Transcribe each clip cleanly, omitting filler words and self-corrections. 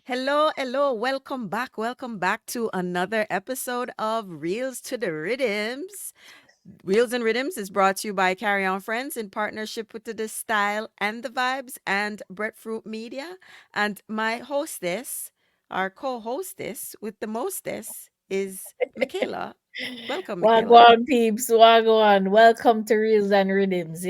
Hello, hello. Welcome back. Welcome back to another episode of Reels to the Rhythms. Reels and Rhythms is brought to you by Carry On Friends in partnership with the Style and the Vibes and Breadfruit Media. And my hostess, our co-hostess with the mostess, is Michaela. Welcome, Michaela. Wagwan peeps, wagwan. Welcome to Reels and Rhythms,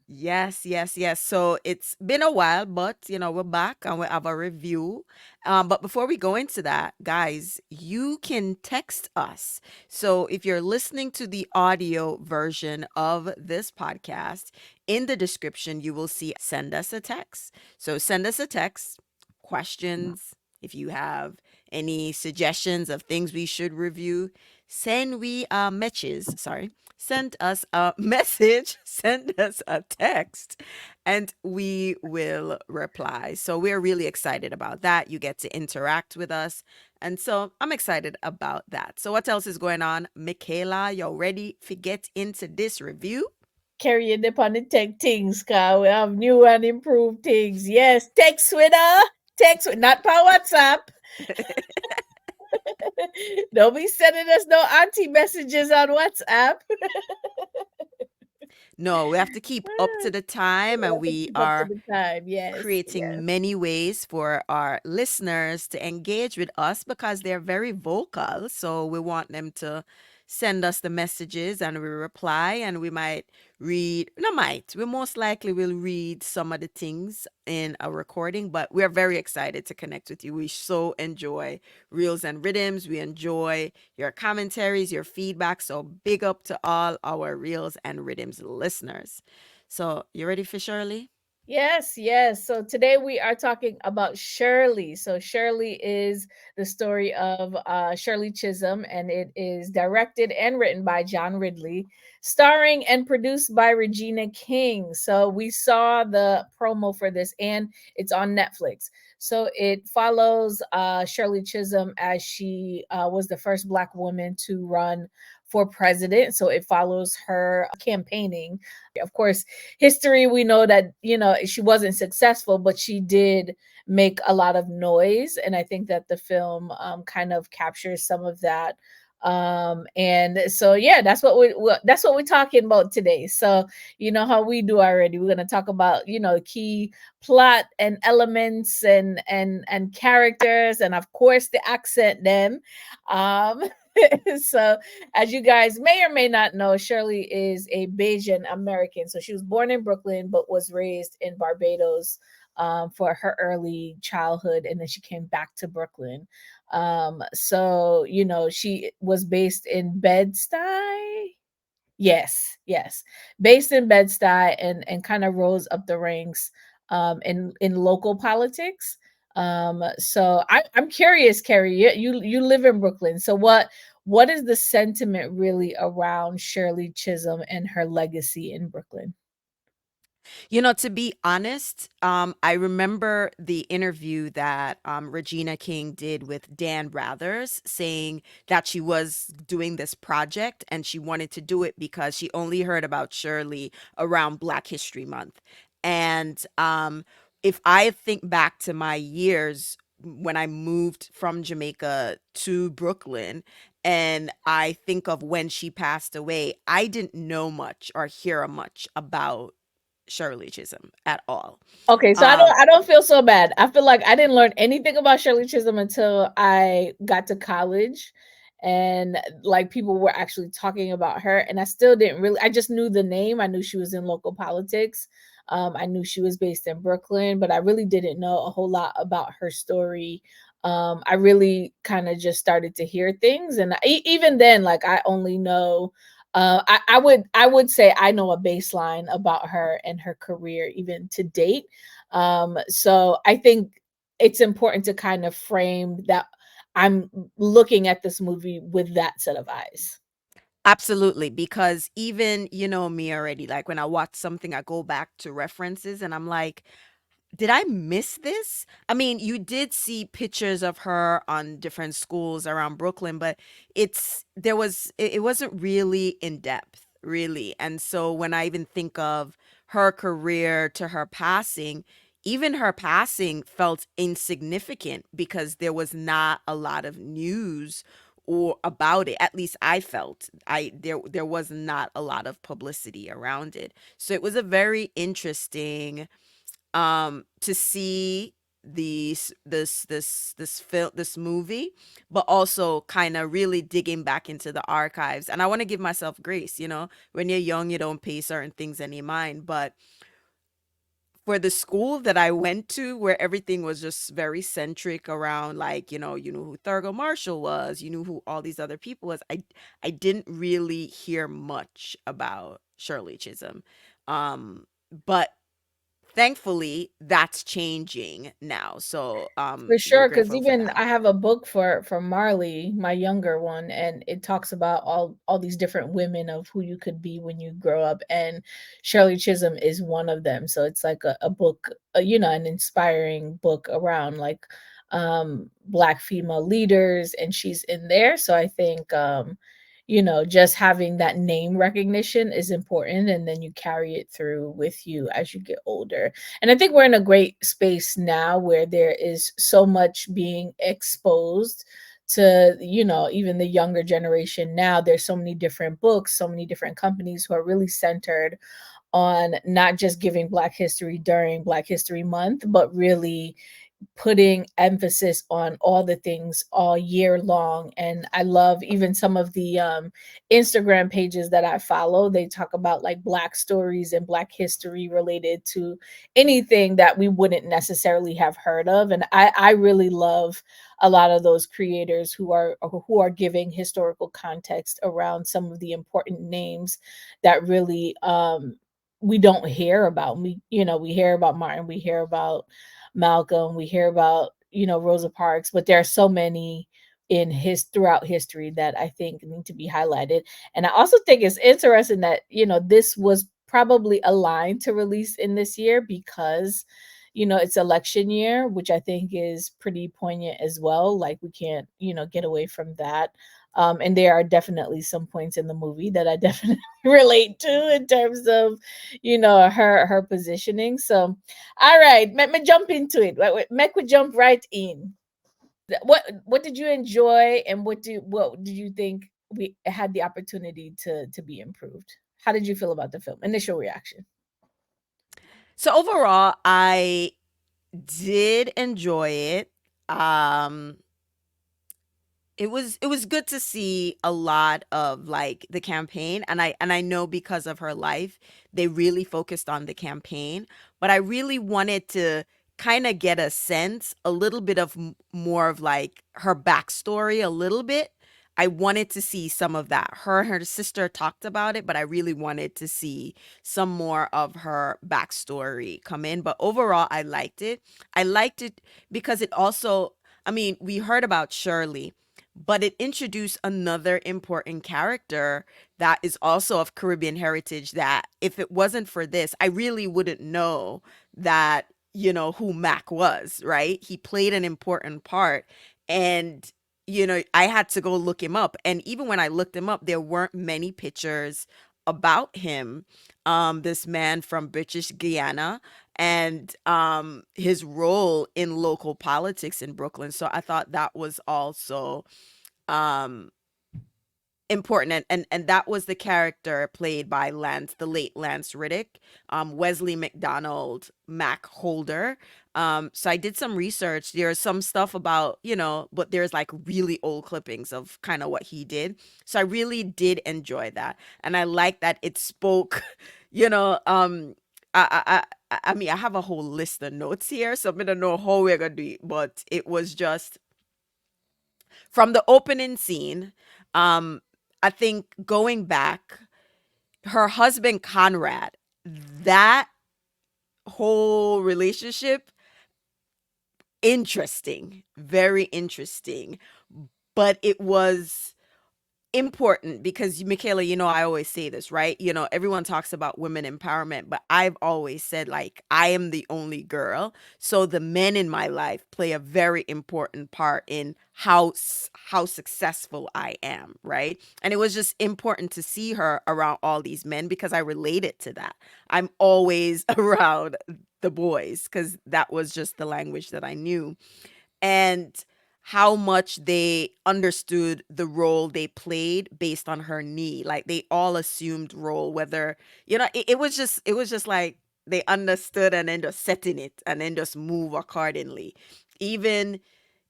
Yes, yes, yes. So it's been a while, but we're back and we have a review. But before we go into that, guys, you can text us. So if you're listening to the audio version of this podcast, in the description, you will see send us a text. So send us a text, questions, if you have any suggestions of things we should review, send us a message, send us a text, and we will reply. So we're really excited about that. You get to interact with us. And so I'm excited about that. So what else is going on? Michaela, you're ready to get into this review? Carry it upon the tech things, car. We have new and improved things. Yes, text with her. Not per WhatsApp. Don't be sending us no anti messages on WhatsApp. No, we have to keep up to the time, We and have to we keep up to are the time. Yes, yes. creating many ways for our listeners to engage with us because they're very vocal. So we want them to send us the messages and we reply, and we might read, no, might, we most likely will read some of the things in a recording, but we're very excited to connect with you. We so enjoy Reels and Rhythms. We enjoy your commentaries, your feedback. So big up to all our Reels and Rhythms listeners. So you ready for Shirley? Yes, yes. So today we are talking about Shirley. So Shirley is the story of Shirley Chisholm, and it is directed and written by John Ridley, starring and produced by Regina King. So we saw the promo for this, and it's on Netflix. So it follows Shirley Chisholm as she was the first Black woman to run for president. So it follows her campaigning. Of course, history, we know that she wasn't successful, but she did make a lot of noise, and I think that the film kind of captures some of that. And so yeah, that's what we're talking about today. So you know how we do already. We're going to talk about key plot and elements and characters, and of course the accent them. um so as you guys may or may not know, Shirley is a Barbadian-American. So she was born in Brooklyn, but was raised in Barbados for her early childhood. And then she came back to Brooklyn. So, she was based in Bed-Stuy. Yes, yes. Based in Bed-Stuy, and kind of rose up the ranks in local politics. So I'm curious, Carrie. You live in Brooklyn, so what is the sentiment really around Shirley Chisholm and her legacy in Brooklyn? To be honest, I remember the interview that Regina King did with Dan Rathers saying that she was doing this project and she wanted to do it because she only heard about Shirley around Black History Month. And if I think back to my years when I moved from Jamaica to Brooklyn, and I think of when she passed away, I didn't know much or hear much about Shirley Chisholm at all. Okay, so I don't Um, I don't feel so bad. I feel like I didn't learn anything about Shirley Chisholm until I got to college, and like people were actually talking about her, and I still didn't really. I just knew the name. I knew she was in local politics. I knew she was based in Brooklyn, but I really didn't know a whole lot about her story. I really kind of just started to hear things, and even then, like I only know I would say I know a baseline about her and her career even to date. So I think it's important to kind of frame that I'm looking at this movie with that set of eyes. Absolutely, because even me already, like when I watch something, I go back to references and I'm like, did I miss this? I mean, you did see pictures of her on different schools around Brooklyn, but it wasn't really in depth, really. And so when I even think of her career to her passing, even her passing felt insignificant because there was not a lot of news or about it. At least I felt there was not a lot of publicity around it. So it was a very interesting to see this movie, but also kind of really digging back into the archives. And I want to give myself grace, when you're young you don't pay certain things any mind, but for the school that I went to, where everything was just very centric around, like, you knew who Thurgood Marshall was, you knew who all these other people was. I didn't really hear much about Shirley Chisholm. Um but thankfully that's changing now. So For we're sure, because grateful for even that. I have a book for Marley, my younger one, and it talks about all these different women of who you could be when you grow up, and Shirley Chisholm is one of them. So it's like a book, an inspiring book around like black female leaders, and she's in there. So I think just having that name recognition is important, and then you carry it through with you as you get older. And I think we're in a great space now where there is so much being exposed to, even the younger generation now. There's so many different books, so many different companies who are really centered on not just giving Black history during Black History Month, but really putting emphasis on all the things all year long. And I love even some of the Instagram pages that I follow. They talk about like Black stories and Black history related to anything that we wouldn't necessarily have heard of. And I really love a lot of those creators who are giving historical context around some of the important names that really we don't hear about. We hear about Martin, we hear about Malcolm, we hear about, Rosa Parks, but there are so many in his throughout history that I think need to be highlighted. And I also think it's interesting that, this was probably aligned to release in this year because, it's election year, which I think is pretty poignant as well. Like we can't, get away from that. And there are definitely some points in the movie that I definitely relate to in terms of, her positioning. So all right, let me jump into it. Make we jump right in. What did you enjoy, and what did you think we had the opportunity to be improved? How did you feel about the film? Initial reaction. So overall I did enjoy it. um it was good to see a lot of like the campaign, and I know because of her life they really focused on the campaign, but I really wanted to kind of get a sense, a little bit of more of like her backstory a little bit. I wanted to see some of that. Her and her sister talked about it, but I really wanted to see some more of her backstory come in. But overall I liked it. I liked it because it also, I mean, we heard about Shirley, but it introduced another important character that is also of Caribbean heritage, that if it wasn't for this, I really wouldn't know that, who Mac was, right? He played an important part. And, I had to go look him up. And even when I looked him up, there weren't many pictures about him. This man from British Guyana, and his role in local politics in Brooklyn. So I thought that was also um important. And that was the character played by the late Lance Riddick, Wesley McDonald, Mac Holder. So I did some research. There's some stuff about, but there's like really old clippings of kind of what he did. So I really did enjoy that. And I like that it spoke, you know, I mean, I have a whole list of notes here, so I don't know how we're gonna do it, but it was just from the opening scene. I think going back, her husband Conrad, that whole relationship, interesting, very interesting. But it was important because, Michaela, I always say this, right? Everyone talks about women empowerment, but I've always said, like, I am the only girl. So the men in my life play a very important part in how successful I am, right? And it was just important to see her around all these men because I related to that. I'm always around the boys, because that was just the language that I knew. And how much they understood the role they played based on her knee. Like they all assumed role, whether, it was just like they understood and then just set in it and then just move accordingly. Even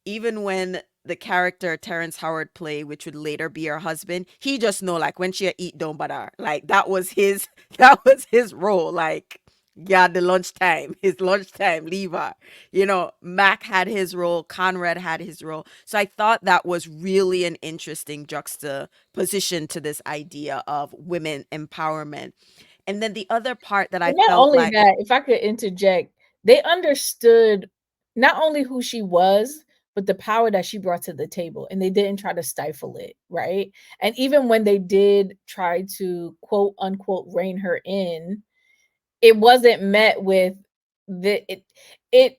even when the character Terrence Howard played, which would later be her husband, he just know like when she eat don't bother. Like that was his that was his role. Like, yeah, the lunchtime, his lunchtime, leave her. Mac had his role, Conrad had his role. So I thought that was really an interesting juxtaposition to this idea of women empowerment. And then the other part that I And not felt only like, that, if I could interject, they understood not only who she was, but the power that she brought to the table, and they didn't try to stifle it, right? And even when they did try to quote unquote rein her in, it wasn't met with the it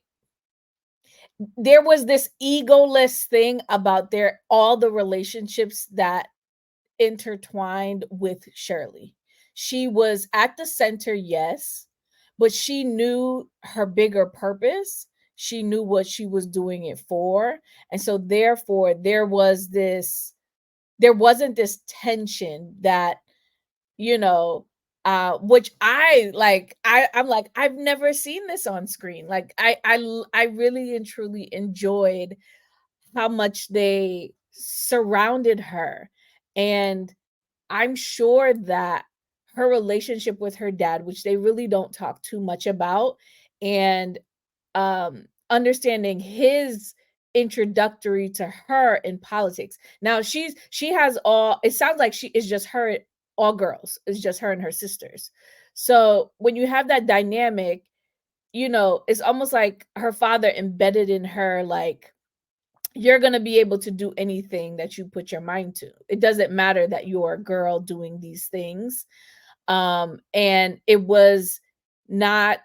there was this egoless thing about their all the relationships that intertwined with Shirley. She was at the center, yes, but she knew her bigger purpose. She knew what she was doing it for. And so therefore there wasn't this tension that, you know, which I'm like, I've never seen this on screen. Like I really and truly enjoyed how much they surrounded her. And I'm sure that her relationship with her dad, which they really don't talk too much about, and understanding his introductory to her in politics. Now she has all it sounds like she is just her all girls. It's just her and her sisters. So when you have that dynamic, it's almost like her father embedded in her like you're going to be able to do anything that you put your mind to. It doesn't matter that you're a girl doing these things. And it was not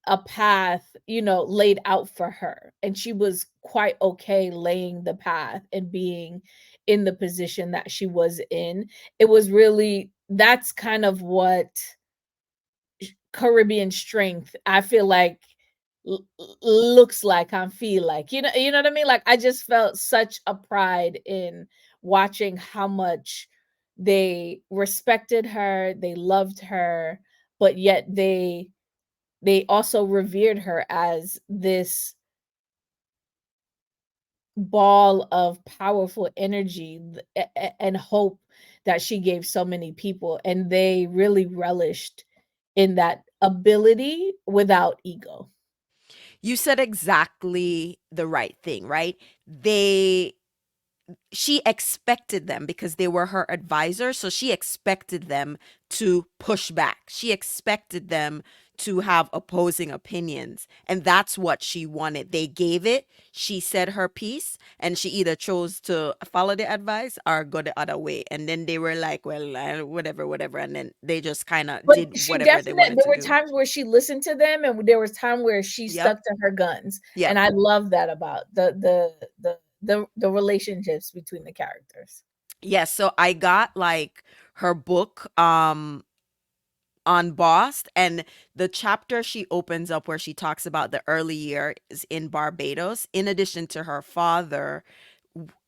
a path, laid out for her. And she was quite okay laying the path and being in the position that she was in. It was really, that's kind of what Caribbean strength, I feel like looks like, I feel like, you know what I mean? Like I just felt such a pride in watching how much they respected her, they loved her, but yet they also revered her as this ball of powerful energy and hope that she gave so many people, and they really relished in that ability without ego. you said exactly the right thing, right? They She expected them because they were her advisors. So she expected them to push back. She expected them to have opposing opinions. And that's what she wanted. They gave it. She said her piece, and she either chose to follow the advice or go the other way. And then they were like, well, whatever, whatever. And then they just kind of But did she whatever they definitely wanted there to were do. times where she listened to them, and there was time where she Yep. stuck to her guns, Yep. and I love that about the relationships between the characters. Yes. So I got like her book, on Boss, and the chapter she opens up where she talks about the early years in Barbados, in addition to her father,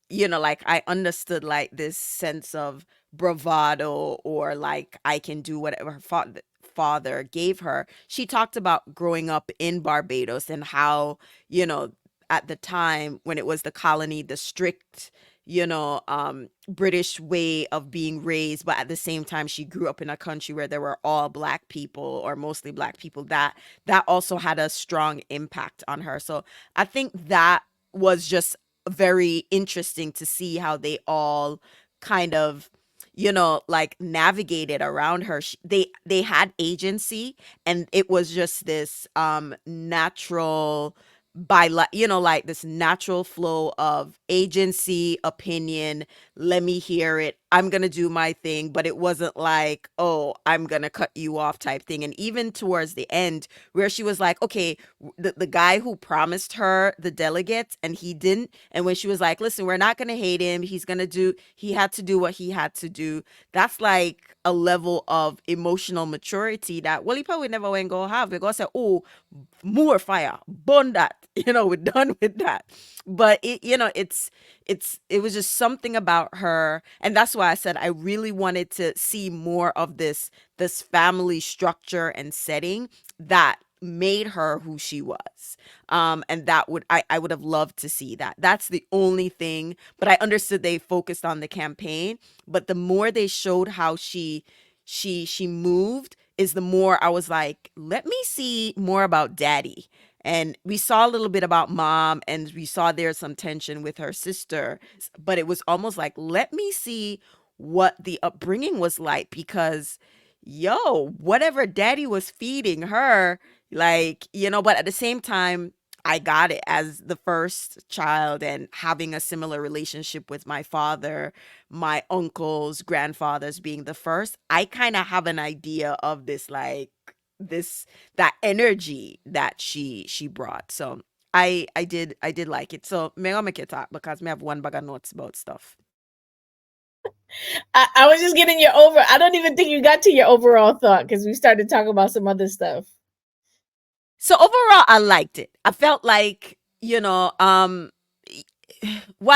like I understood like this sense of bravado, or like I can do whatever her father gave her. She talked about growing up in Barbados and how, you know, at the time when it was the colony, the strict, British way of being raised, but at the same time she grew up in a country where there were all black people, or mostly black people, that also had a strong impact on her. So I think that was just very interesting to see how they all kind of, like navigated around her. They had agency, and it was just this natural, like this natural flow of agency, opinion, let me hear it. I'm going to do my thing. But it wasn't like, oh, I'm going to cut you off type thing. And even towards the end, where she was like, okay, the guy who promised her the delegates and he didn't. And when she was like, listen, we're not going to hate him. He had to do what he had to do. That's like a level of emotional maturity that, well, he probably never went go have. We're going to say, oh, more fire, burn that. We're done with that. But it was just something about her, and that's why I said I really wanted to see more of this family structure and setting that made her who she was. And that I would have loved to see that. That's the only thing. But I understood they focused on the campaign, but the more they showed how she moved is the more I was like, let me see more about daddy. And we saw a little bit about mom, and we saw there's some tension with her sister, but it was almost like, let me see what the upbringing was like, because yo, whatever daddy was feeding her, like, but at the same time, I got it as the first child and having a similar relationship with my father, my uncles, grandfathers being the first. I kind of have an idea of this, like, this that energy that she brought. So I did like it. So me gonna make it talk because me have one bag of notes about stuff. I was just getting your over. I don't even think you got to your overall thought because we started talking about some other stuff. So overall, I liked it. I felt like, while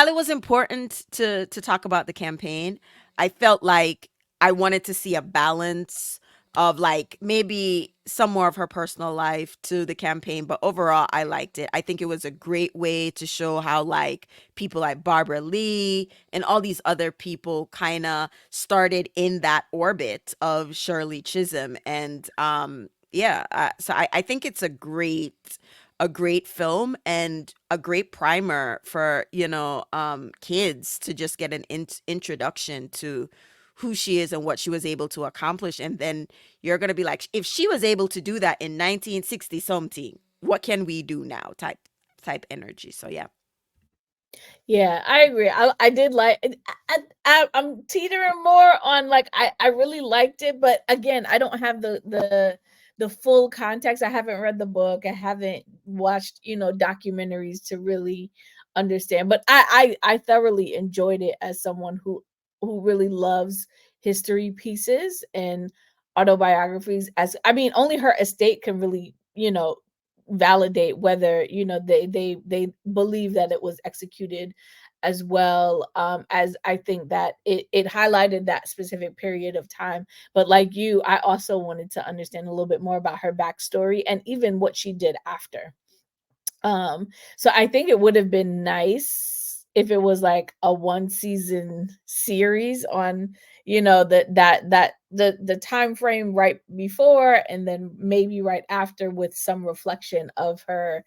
it was important to talk about the campaign, I felt like I wanted to see a balance of, like, maybe some more of her personal life to the campaign, but overall I liked it. I think it was a great way to show how, like, people like Barbara Lee and all these other people kind of started in that orbit of Shirley Chisholm. And yeah, so I think it's a great film and a great primer for, kids to just get an introduction to who she is and what she was able to accomplish. And then you're going to be like, if she was able to do that in 1960 something, what can we do now, type energy. So yeah. Yeah, I agree. I did like I'm teetering more on, like, I really liked it, but again, I don't have the full context. I haven't read the book. I haven't watched, documentaries to really understand. But I thoroughly enjoyed it as someone who really loves history pieces and autobiographies. As I mean, only her estate can really, validate whether, they believe that it was executed as well. As I think that it highlighted that specific period of time. But like you, I also wanted to understand a little bit more about her backstory and even what she did after. So I think it would have been nice if it was like a one season series on, the time frame right before and then maybe right after, with some reflection of her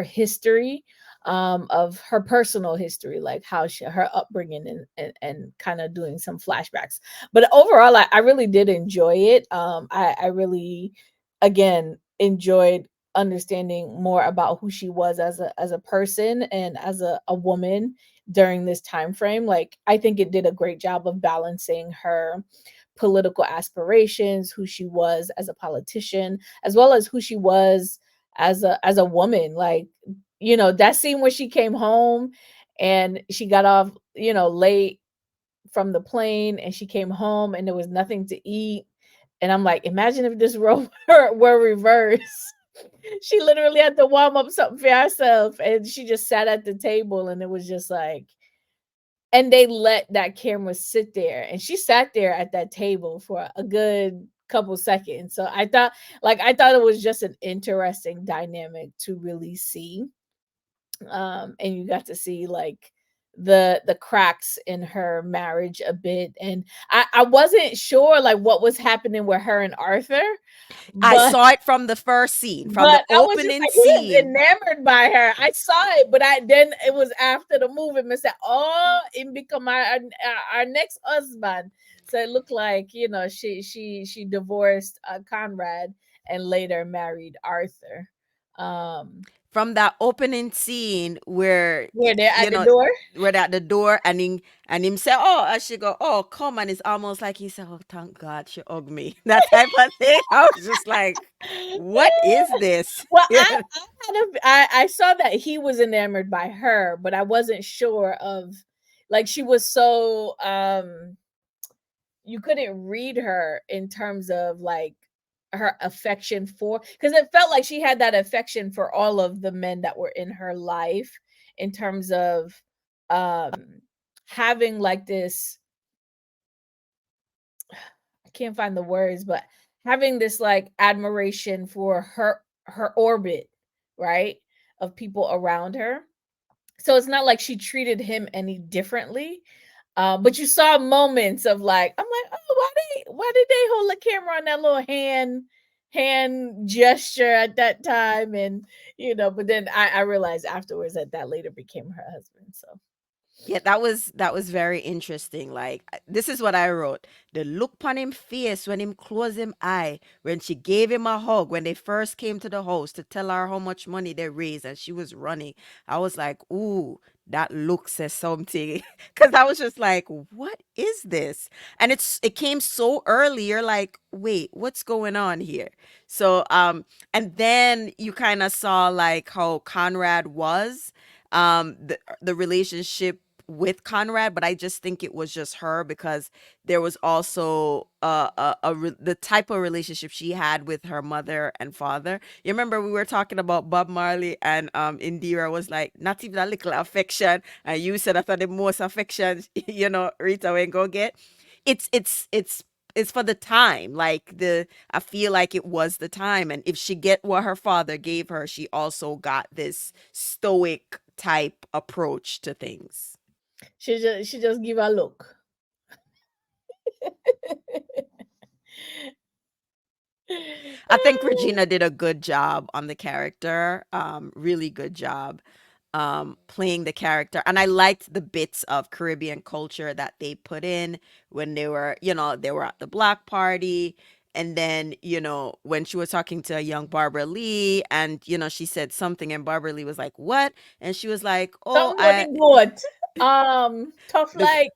history, of her personal history, like how her upbringing, and kind of doing some flashbacks. But overall, I really did enjoy it. I really, again, enjoyed understanding more about who she was as a person and as a woman during this time frame. Like, I think it did a great job of balancing her political aspirations, who she was as a politician, as well as who she was as a woman. Like, that scene where she came home and she got off, late from the plane, and she came home and there was nothing to eat. And I'm like, imagine if this role were reversed. She literally had to warm up something for herself, and she just sat at the table, and it was just like, and they let that camera sit there, and she sat there at that table for a good couple seconds. So I thought it was just an interesting dynamic to really see. And you got to see, like, the cracks in her marriage a bit. And I wasn't sure, like, what was happening with her and Arthur, I but saw it from the first scene, from the I was just opening like, he is scene. enamored by her. I saw it, but then it was after the movie. And said, "Oh, it become our next husband." So it looked like, she divorced Conrad and later married Arthur. Um, from that opening scene where Where they're you at the know door. we're at the door, and him say, "Oh," and she go, "Oh, come," and it's almost like he said, "Oh, thank God she hugged me," that type of thing. I was just like, "What is this?" Well, Yeah. I kind of I saw that he was enamored by her, but I wasn't sure of, like, she was so you couldn't read her in terms of like her affection for, because it felt like she had that affection for all of the men that were in her life, in terms of um having like this, I can't find the words, but having this like admiration for her orbit, right? Of people around her. So it's not like she treated him any differently. But you saw moments of like, I'm like, oh, why did they hold the camera on that little hand gesture at that time? And but then I realized afterwards that that later became her husband. So Yeah, that was very interesting. Like this is what I wrote. The look upon him face when him close him eye, when she gave him a hug, when they first came to the house to tell her how much money they raised and she was running. I was like, ooh, that look says something. Cause I was just like, what is this? And it came so early. You're like, wait, what's going on here? So and then you kind of saw like how Conrad was the relationship with Conrad, but I just think it was just her because there was also the type of relationship she had with her mother and father. You remember we were talking about Bob Marley and Indira was like not even a little affection, and you said I thought the most affection Rita went go get. It's for the time, like the I feel like it was the time, and if she get what her father gave her, she also got this stoic type approach to things. she just give a look. I think Regina did a good job on the character, really good job playing the character. And I liked the bits of Caribbean culture that they put in when they were at the block party. And then, when she was talking to a young Barbara Lee and, she said something and Barbara Lee was like, "What?" And she was like, "Oh, Something good and good. Tough the, like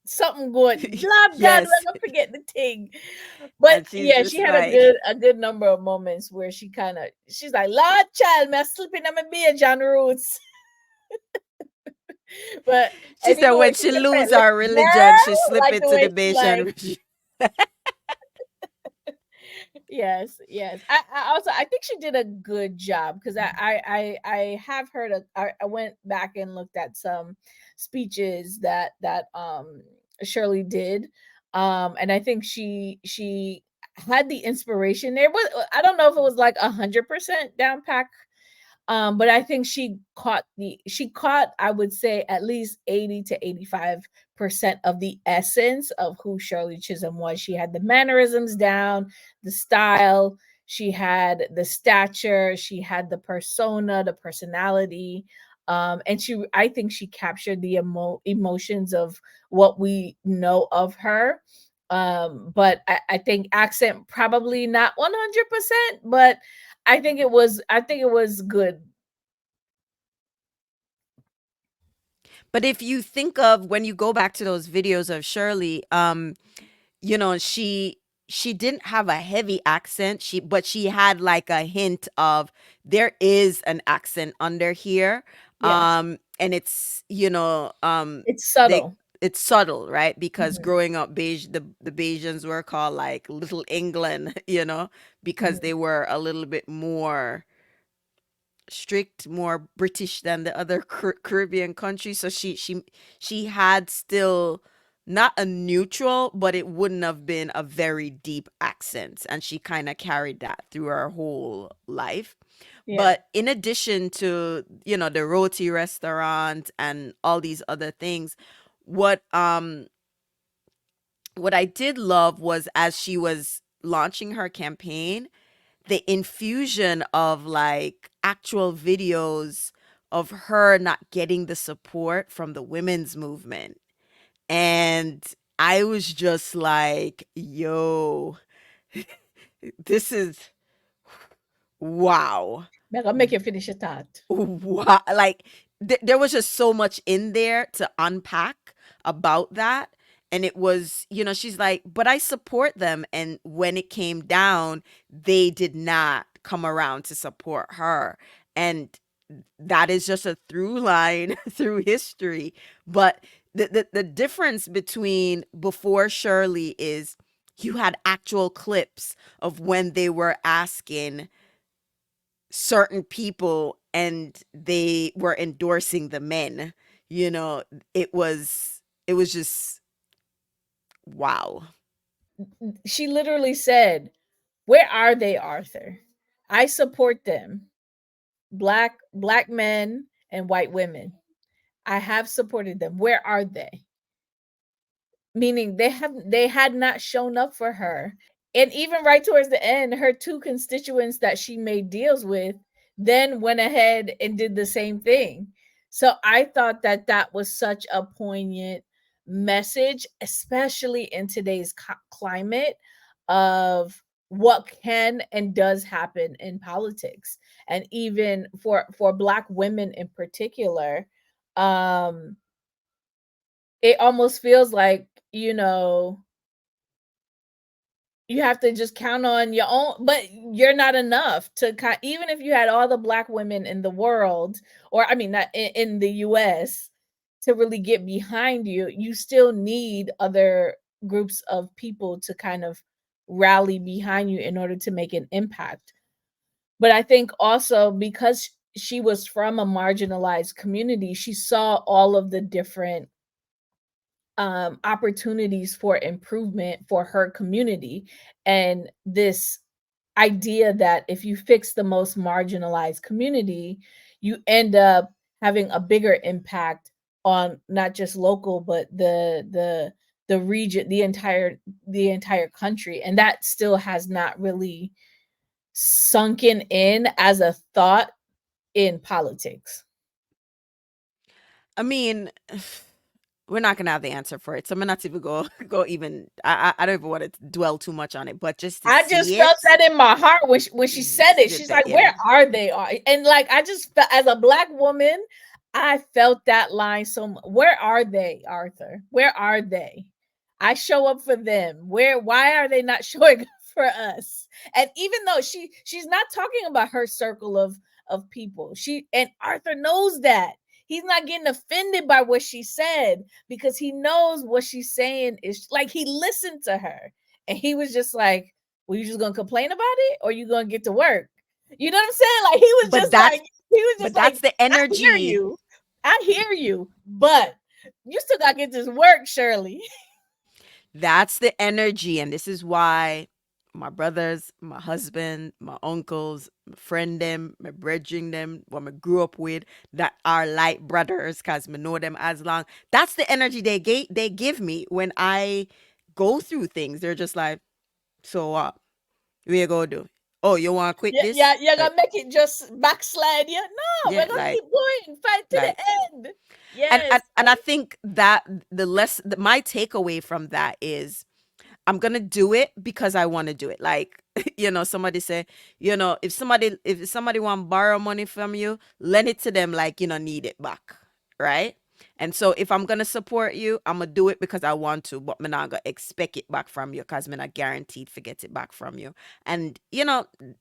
something good. Lord God, yes." we're gonna forget the thing. But And she's yeah, she just had a like, good number of moments where she's like, Lord child, me slipping on my beer, John Roots. But she and said even when when she she kept saying, lose listen, our religion, she girl, slip like the into the way she Bayesian like, regime. yes, yes. I also I think she did a good job because I have heard I went back and looked at some speeches that Shirley did. And I think she had the inspiration there. But I don't know if it was like 100% down pack, but I think she caught, I would say, at least 80 to 85% of the essence of who Shirley Chisholm was. She had the mannerisms down, the style, she had the stature, she had the persona, the personality. And I think she captured the emotions of what we know of her. But I think accent probably not 100%, but I think it was good. But if you think of when you go back to those videos of Shirley, she didn't have a heavy accent. But she had like a hint of there is an accent under here. Yes, And it's they subtle. it's subtle, right? Because Mhm, growing up the Bajans were called like Little England, because mhm. they were a little bit more strict, more British than the other Caribbean countries. So she had still not a neutral, but it wouldn't have been a very deep accent, and she kind of carried that through her whole life. Yeah, But in addition to the roti restaurant and all these other things, what um what I did love was as she was launching her campaign, the infusion of like actual videos of her not getting the support from the women's movement. And I was just like, yo, this is wow. Like, I'll make you finish your thought. Wow, like there was just so much in there to unpack about that. And it was, she's like, but I support them. And when it came down, they did not come around to support her. And that is just a through line through history. But the difference between before Shirley is you had actual clips of when they were asking certain people and they were endorsing the men. You know, it was just wow. She literally said, "Where are they, Arthur? I support them. Black men and white women. I have supported them. Where are they?" Meaning they had not shown up for her. And even right towards the end, her two constituents that she made deals with then went ahead and did the same thing. So I thought that that was such a poignant message, especially in today's climate of what can and does happen in politics, and even for black women in particular. Um it almost feels like, you have to just count on your own, but you're not enough to even if you had all the black women in the world, or I mean not in the US, to really get behind you, you still need other groups of people to kind of rally behind you in order to make an impact. But I think also because she was from a marginalized community, she saw all of the different opportunities for improvement for her community, and this idea that if you fix the most marginalized community, you end up having a bigger impact on not just local but the region, the entire country. And that still has not really sunken in as a thought in politics. I mean, we're not gonna have the answer for it, so I'm not even go even. I don't even want to dwell too much on it, but just to I just see felt it, that in my heart when she said it. She's the like, "Where energy. are they?" And like, I just felt, as a black woman, I felt that line so much. Where are they, Arthur? Where are they? I show up for them. Where? Why are they not showing up for us? And even though she's not talking about her circle of people, and Arthur knows that. He's not getting offended by what she said because he knows what she's saying is like, he listened to her and he was just like, well, you just gonna complain about it, or you gonna get to work? You know what I'm saying? Like, But that's he was just but like, that's the I hear energy. you, I hear you, but you still gotta get this work, Shirley. That's the energy, and this is why my brothers, my husband, my uncles, my friend them, my brethren them, what I grew up with, that are like brothers, cause me know them as long. That's the energy they give me when I go through things. They're just like, so what? What you gonna do? Oh, you wanna quit Yeah, yeah, this? you're gonna make it just backslide. Yeah, no, we're Yeah, gonna keep going, fight to the like end. and Yes. and I think that my takeaway from that is I'm gonna do it because I want to do it. Like, somebody say, if somebody want to borrow money from you, lend it to them like need it back, right? And so if I'm gonna support you, I'm gonna do it because I want to, but I'm not gonna expect it back from you because I'm not guaranteed to get it back from you. And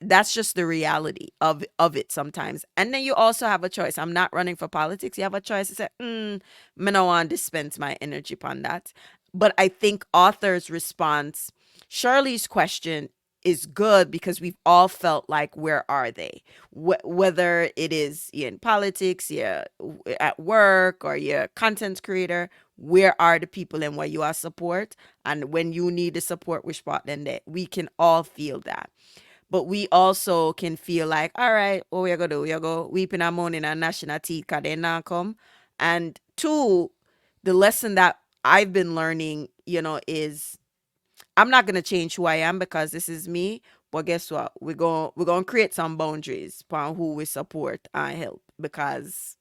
that's just the reality of it sometimes. And then you also have a choice. I'm not running for politics. You have a choice to say, me no want to dispense my energy upon that. But I think author's response, Shirley's question is good because we've all felt like, where are they? Whether it is you're in politics, you're at work, or you're a content creator, where are the people and where you are support? And when you need the support, which part then that we can all feel that. But we also can feel like, all right, what we are gonna do? We are go weeping and mourning and gnashing our teeth because they not come. And two, the lesson that I've been learning, is I'm not gonna change who I am because this is me. But guess what? We're gonna create some boundaries upon who we support and help, because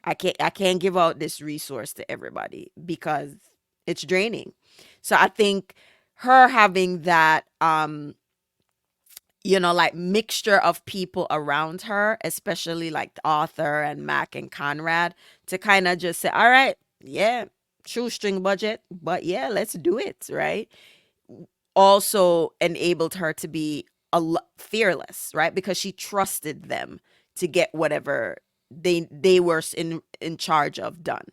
I can't give out this resource to everybody because it's draining. So I think her having that like mixture of people around her, especially like the author and Mac and Conrad, to kind of just say, all right, yeah, shoestring budget, but yeah, let's do it, right? Also enabled her to be fearless, right? Because she trusted them to get whatever they were in charge of done.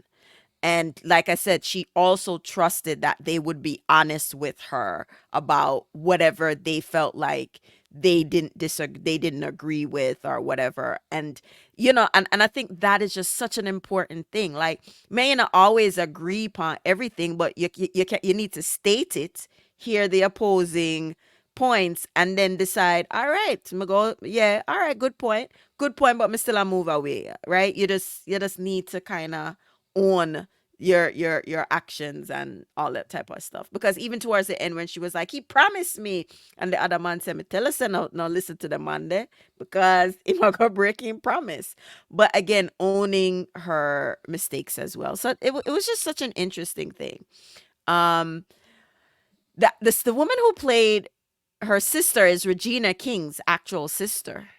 And like I said, she also trusted that they would be honest with her about whatever they felt like they didn't agree with or whatever. And and I think that is just such an important thing. Like, may not always agree upon everything, but you need to state it, hear the opposing points, and then decide, all right, me go, yeah, all right, good point, but me still a move away, right? You just need to kind of own your actions and all that type of stuff. Because even towards the end, when she was like, he promised me, and the other man said, me tell us, no listen to the man there, because he not gonna break him promise. But again, owning her mistakes as well. So it was just such an interesting thing. um the woman who played her sister is Regina King's actual sister.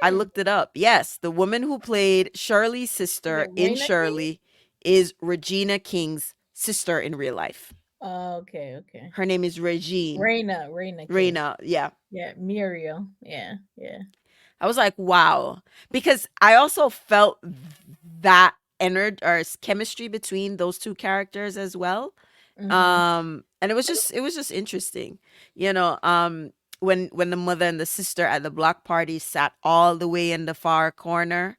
I Hmm. looked it up. Yes, the woman who played Shirley's Is sister it in Raina King? Shirley is Regina King's sister in real life. Oh, okay, okay. Her name is Regine. Raina King. Reina, yeah. Yeah, Muriel. Yeah, yeah. I was like, wow. Because I also felt that energy or chemistry between those two characters as well. Mm-hmm. And it was just interesting. You know, when the mother and the sister at the block party sat all the way in the far corner,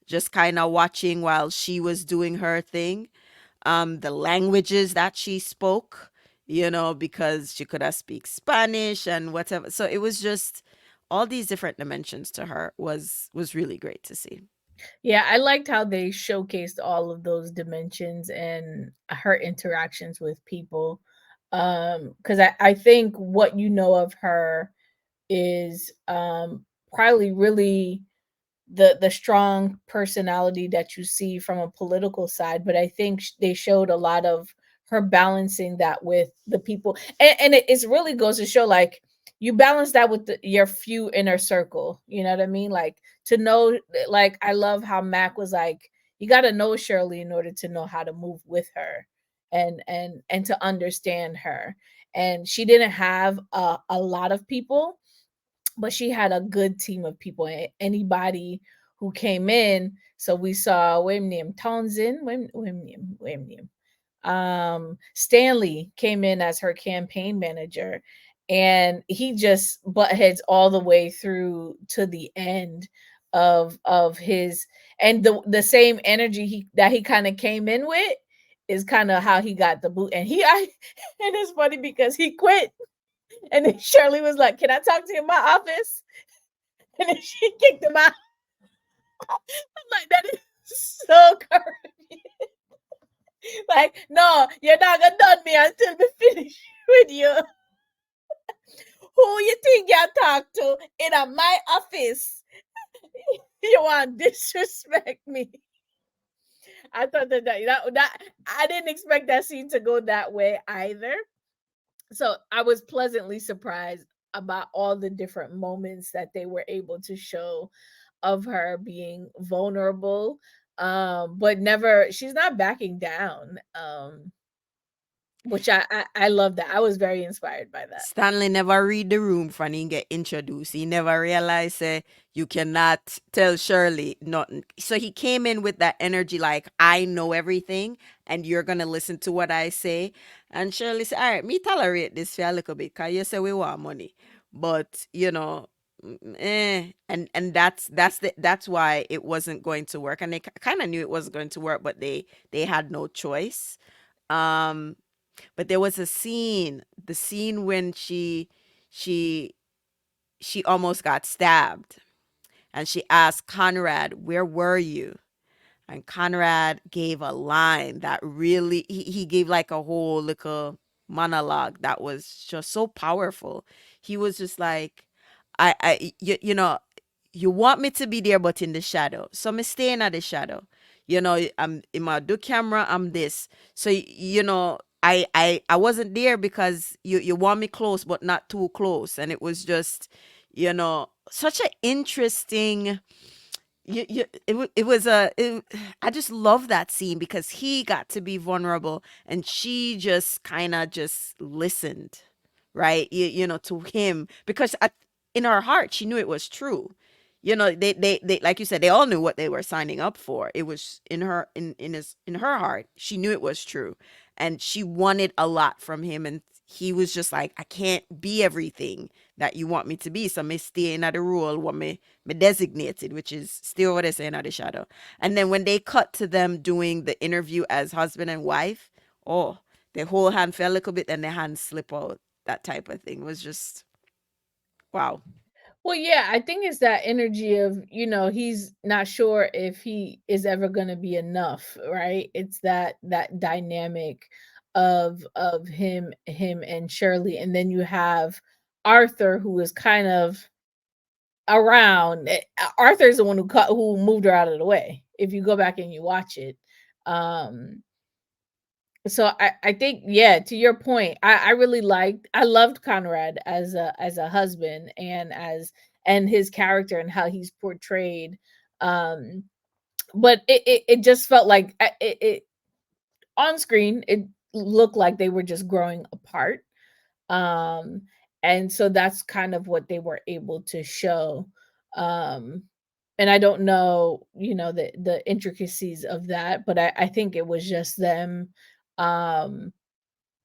just kind of watching while she was doing her thing. The languages that she spoke, because she could have speak Spanish and whatever. So it was just all these different dimensions to her was really great to see. Yeah, I liked how they showcased all of those dimensions and her interactions with people. Because I think what you know of her is probably really the strong personality that you see from a political side, but I think they showed a lot of her balancing that with the people, and it's really goes to show like you balance that with your few inner circle. You know what I mean? Like to know, like I love how Mac was like, you got to know Shirley in order to know how to move with her, and to understand her. And she didn't have a lot of people, but she had a good team of people. Anybody who came in, so we saw William Townsend, William. Stanley came in as her campaign manager, and he just butt heads all the way through to the end of his, and the same energy he kind of came in with is kind of how he got the boot. And and it's funny because he quit, and then Shirley was like, "Can I talk to you in my office?" And then she kicked him out. I'm like, that is so corny. Like, no, you're not gonna done me until we finish with you. Who you think you talk to in my office? You want to disrespect me? I thought that I didn't expect that scene to go that way either. So I was pleasantly surprised about all the different moments that they were able to show of her being vulnerable, but never, she's not backing down, which I love that. I was very inspired by that. Stanley never read the room for him get introduced. He never realized you cannot tell Shirley nothing. So he came in with that energy like, I know everything and you're gonna listen to what I say. And Shirley said, all right, me tolerate this for a little bit because you say we want money. But and that's why it wasn't going to work. And they kind of knew it wasn't going to work, but they had no choice. Um but there was the scene when she she almost got stabbed, and she asked Conrad, "Where were you?" And Conrad gave a line that really he gave like a whole little monologue that was just so powerful. He was just like, you want me to be there, but in the shadow. So me staying at the shadow. I'm in my do camera, I'm this. So I wasn't there because you want me close but not too close, and it was just, such an interesting. It was I just love that scene because he got to be vulnerable and she just kind of just listened, right? To him, because in her heart she knew it was true. They like you said, they all knew what they were signing up for. It was in her heart. She knew it was true, and she wanted a lot from him, and he was just like, I can't be everything that you want me to be, so me stay in the role what me designated, which is still what they say in the shadow. And then when they cut to them doing the interview as husband and wife, oh, their whole hand fell a little bit and their hand slip out. That type of thing was just wow. Well, yeah, I think it's that energy of, he's not sure if he is ever going to be enough, right? It's that dynamic of him and Shirley, and then you have Arthur, who is kind of around. Arthur's the one who moved her out of the way. If you go back and you watch it, um so I think, yeah, to your point, I loved Conrad as a husband, and his character and how he's portrayed. Um but it just felt like, it on screen it looked like they were just growing apart. Um and so that's kind of what they were able to show. Um and I don't know, the intricacies of that, but I think it was just them, um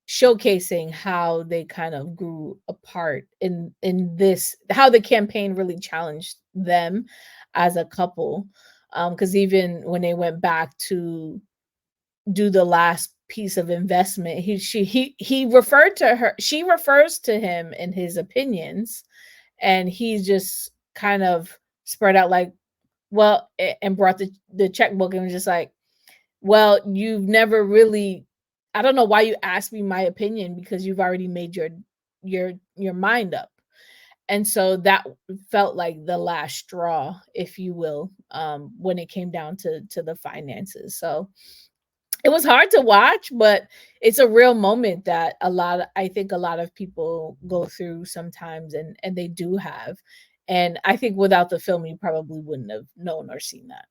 showcasing how they kind of grew apart in this, how the campaign really challenged them as a couple. Because even when they went back to do the last piece of investment, he referred to her, she refers to him in his opinions, and he's just kind of spread out like, well, and brought the checkbook and was just like, well, you've never really, I don't know why you asked me my opinion, because you've already made your mind up. And so that felt like the last straw, if you will, when it came down to the finances. So it was hard to watch, but it's a real moment that I think a lot of people go through sometimes, and they do have. And I think without the film, you probably wouldn't have known or seen that.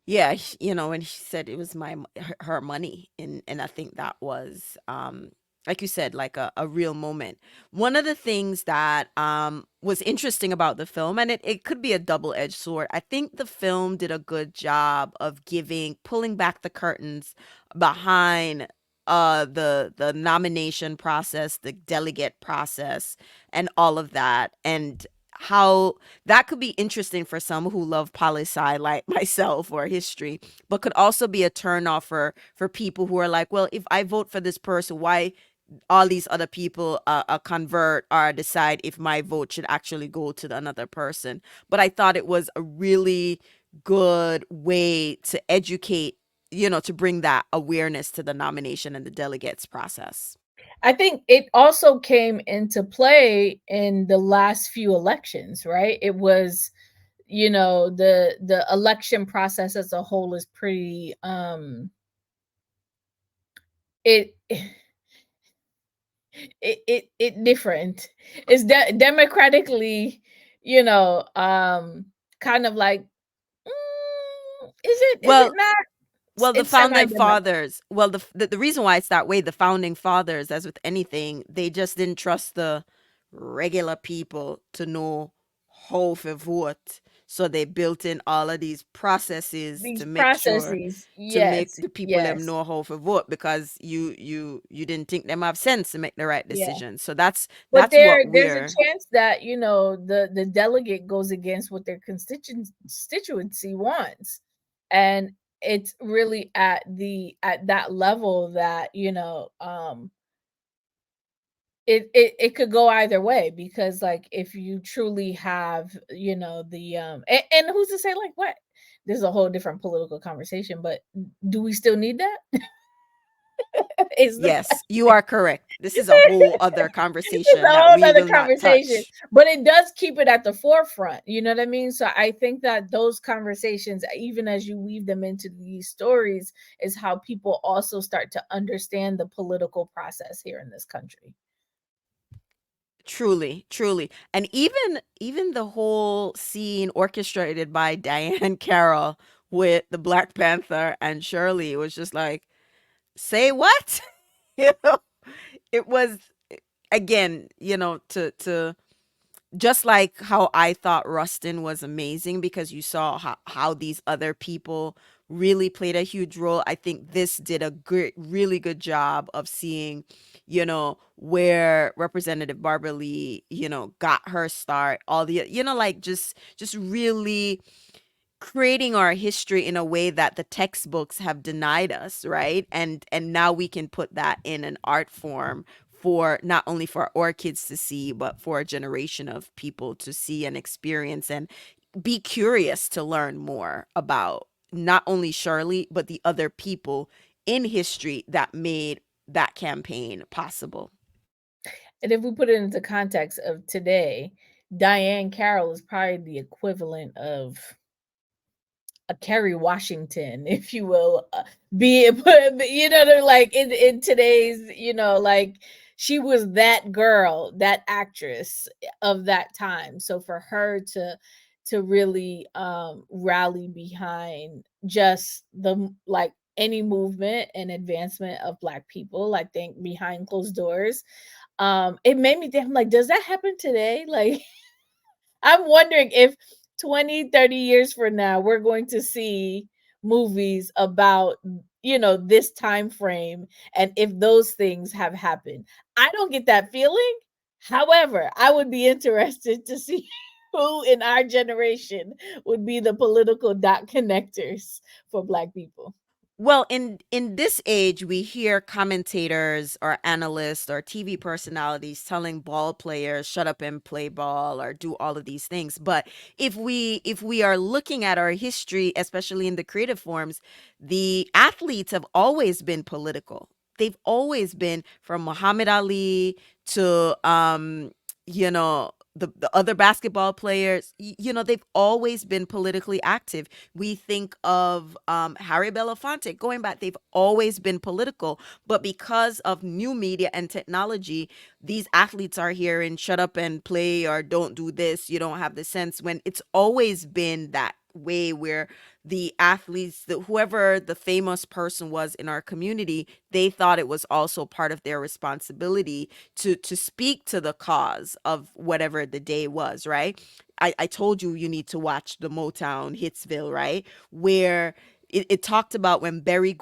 Yeah, when she said it was her money, and I think that was, like you said, like a real moment. One of the things that was interesting about the film, and it could be a double-edged sword. I think the film did a good job of pulling back the curtains behind the nomination process, the delegate process, and all of that, and how that could be interesting for some who love poli sci like myself, or history, but could also be a turnoff for people who are like, well, if I vote for this person, why all these other people convert or decide if my vote should actually go to another person. But I thought it was a really good way to educate, to bring that awareness to the nomination and the delegates process. I think it also came into play in the last few elections, right? It was, the election process as a whole is pretty, it it different. It's democratically, you know, um kind of like, is it Well, not? Well, the It's founding semi-democratic. fathers, well, the reason why it's that way, the founding fathers, as with anything, they just didn't trust the regular people to know how to vote. So they built in all of these processes These to make sure processes, to make yes, the people them yes, know how to vote, because you didn't think them have sense to make the right yeah. decision. So that's But what there's a we're chance that, the delegate goes against what their constituency wants. And it's really at that level that, it could go either way, because like if you truly have, the and who's to say, like, what, there's a whole different political conversation, but do we still need that? Is the Yes, you are correct. This is a whole other it's conversation a that whole we other will not conversation, touch. but it does keep it at the forefront. You know what I mean? So I think that those conversations, even as you weave them into these stories, is how people also start to understand the political process here in this country. Truly, truly. And even the whole scene orchestrated by Diane Carroll with the Black Panther and Shirley was just like, say what? You know, it was again, to just like how I thought Rustin was amazing because you saw how these other people really played a huge role. I think this did a good, really good job of seeing, where Representative Barbara Lee, got her start. All the, like just really creating our history in a way that the textbooks have denied us, right? And now we can put that in an art form for not only for our kids to see, but for a generation of people to see and experience and be curious to learn more about not only Shirley but the other people in history that made that campaign possible. And if we put it into context of today, Diane Carroll is probably the equivalent of a Kerry Washington, if you will, be you know, they're like in today's, like she was that girl, that actress of that time. So for her to really rally behind just like any movement and advancement of Black people, I think behind closed doors, it made me think, I'm like, does that happen today? Like, I'm wondering if 20, 30 years from now, we're going to see movies about, this time frame and if those things have happened. I don't get that feeling. However, I would be interested to see who in our generation would be the political dot connectors for Black people. Well, in this age, we hear commentators or analysts or TV personalities telling ball players shut up and play ball or do all of these things. But if we are looking at our history, especially in the creative forms, the athletes have always been political. They've always been from Muhammad Ali to the other basketball players, they've always been politically active. We think of Harry Belafonte going back, they've always been political. But because of new media and technology, these athletes are here and shut up and play or don't do this. You don't have the sense when it's always been that way where the athletes, whoever the famous person was in our community, they thought it was also part of their responsibility to speak to the cause of whatever the day was, right? I told you you need to watch the Motown Hitsville, right? Where it talked about when Berry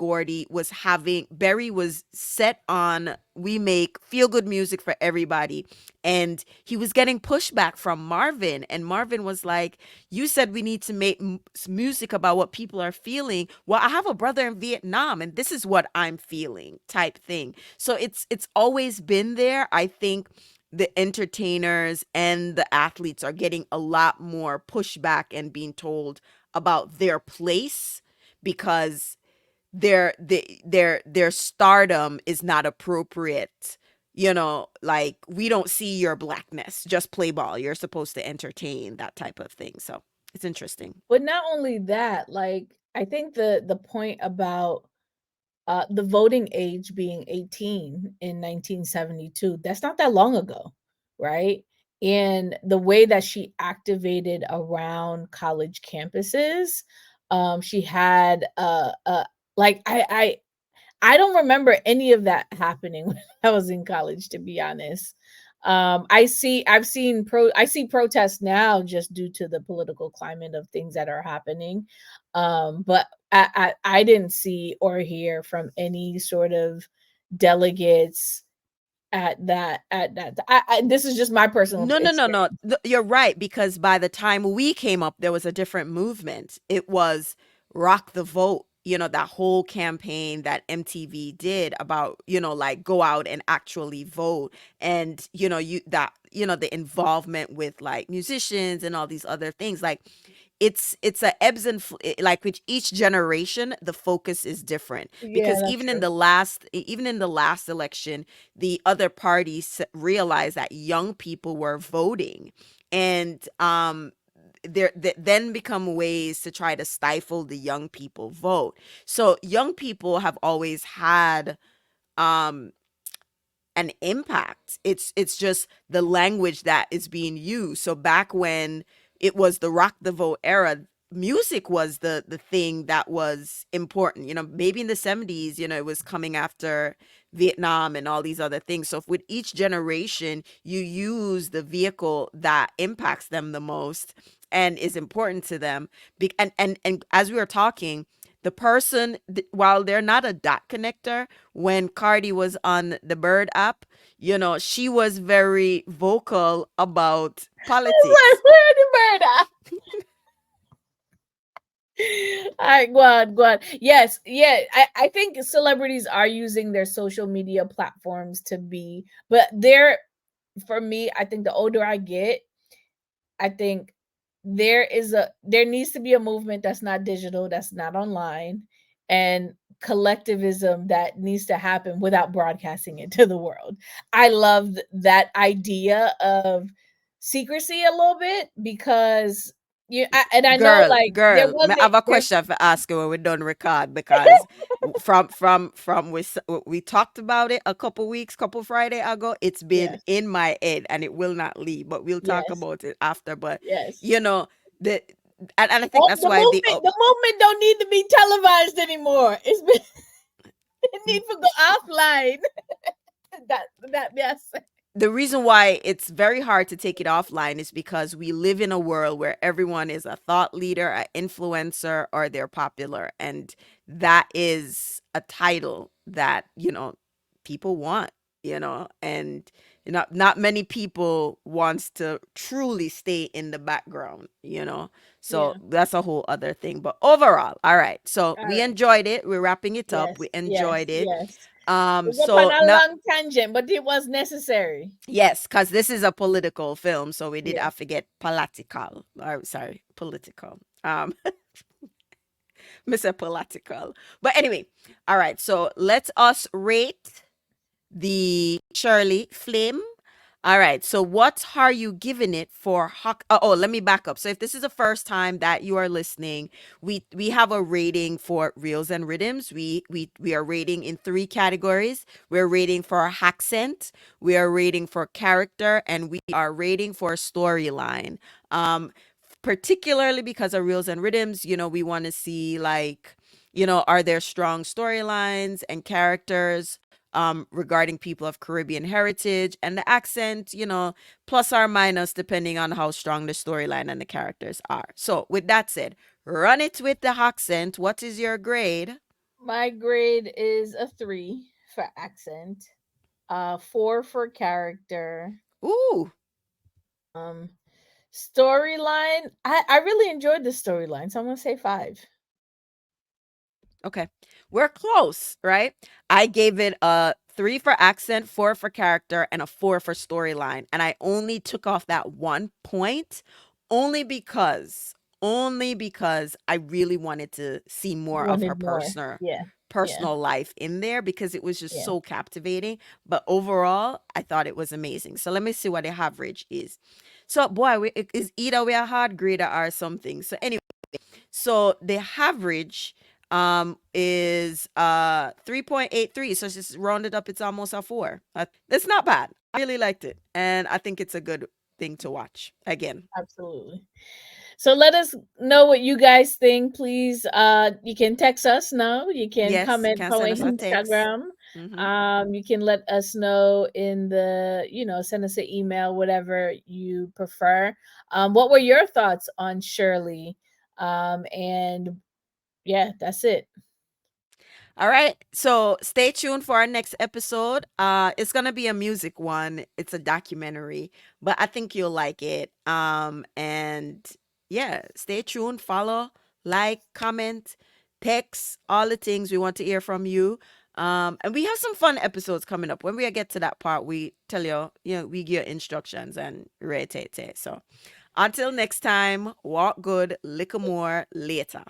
was set on, we make feel good music for everybody. And he was getting pushback from Marvin. And Marvin was like, you said we need to make music about what people are feeling. Well, I have a brother in Vietnam and this is what I'm feeling type thing. So it's always been there. I think the entertainers and the athletes are getting a lot more pushback and being told about their place because their stardom is not appropriate. Like, we don't see your blackness, just play ball, you're supposed to entertain, that type of thing. So it's interesting. But not only that, like I think the point about the voting age being 18 in 1972, that's not that long ago, right? And the way that she activated around college campuses, she had like I don't remember any of that happening when I was in college, to be honest. I see protests now just due to the political climate of things that are happening. But I didn't see or hear from any sort of delegates at that. This is just my personal No, no, no, no. experience. You're right, because by the time we came up, there was a different movement. It was Rock the Vote, that whole campaign that MTV did about, like, go out and actually vote. And, the involvement with like musicians and all these other things. Like, it's a ebbs and like with each generation the focus is different, Yeah, because that's even in true. the last election, the other parties realized that young people were voting, and there then become ways to try to stifle the young people vote. So young people have always had um an impact. It's just the language that is being used. So back when it was the rock the vote era, music was the thing that was important. Maybe in the 70s, it was coming after Vietnam and all these other things. So with each generation, you use the vehicle that impacts them the most and is important to them. And as we were talking, the person, while they're not a dot connector, when Cardi was on the Bird app, she was very vocal about Like, politics. where the bird at? All right, go on, go on. Yes, yeah. I think celebrities are using their social media platforms to be, but they're, for me, I think the older I get, I think there needs to be a movement that's not digital, that's not online, and collectivism that needs to happen without broadcasting it to the world. I love that idea of secrecy a little bit because and I know Girl, like there girl, me wasn't have a there. question for ask you when we're done record, because from we talked about it a couple weeks, couple Friday ago. It's been Yes, in my head and it will not leave. But we'll talk yes, about it after. But yes. you know the and I think Oh, that's why the movement don't need to be televised anymore. It's been it needs to go offline. That yes. the reason why it's very hard to take it offline is because we live in a world where everyone is a thought leader, an influencer, or they're popular. And that is a title that, people want, and not many people wants to truly stay in the background. So Yeah. that's a whole other thing. But overall, all right. So All we right. enjoyed it. We're wrapping it up. Yes, We yes, enjoyed it. yes. We went on So a now, long tangent, but it was necessary. yes, because this is a political film, so we did Yeah. have to get political. Or sorry, political. Mr. Political. But anyway, all right. So let us rate the Shirley Flame. All right. So what are you giving it for let me back up. So if this is the first time that you are listening, we have a rating for reels and rhythms. We are rating in three categories. We're rating for accent, we are rating for character, and we are rating for storyline. Particularly because of reels and rhythms, we want to see, like, are there strong storylines and characters regarding people of Caribbean heritage, and the accent, plus or minus depending on how strong the storyline and the characters are. So, with that said, run it with the accent. What is your grade? My grade is a 3 for accent, 4 for character. Ooh, Um Storyline, I really enjoyed the storyline, so I'm gonna say 5. okay. We're close, right? I gave it a 3 for accent, 4 for character, and a 4 for storyline. And I only took off that 1 point only because I really wanted to see You more of her wanted more. personal Yeah. Yeah. personal life in there, because it was just Yeah. so captivating. But overall, I thought it was amazing. So let me see what the average is. So boy, it is either we a hard grader or something. So anyway, so the average is 3.83. So it's just rounded up, it's almost a 4. It's not bad. I really liked it. And I think it's a good thing to watch again. Absolutely. So let us know what you guys think. Please, you can text us now. You can Yes, you comment can on send us a text. Instagram. Hmm. You can let us know in the, send us an email, whatever you prefer. What were your thoughts on Shirley? And yeah, that's it. All right. So stay tuned for our next episode. It's gonna be a music one. It's a documentary, but I think you'll like it. And yeah, stay tuned, follow, like, comment, text, all the things. We want to hear from you. And we have some fun episodes coming up. When we get to that part, we tell you, we give you instructions and rate it. So Until next time, walk good, lick more later.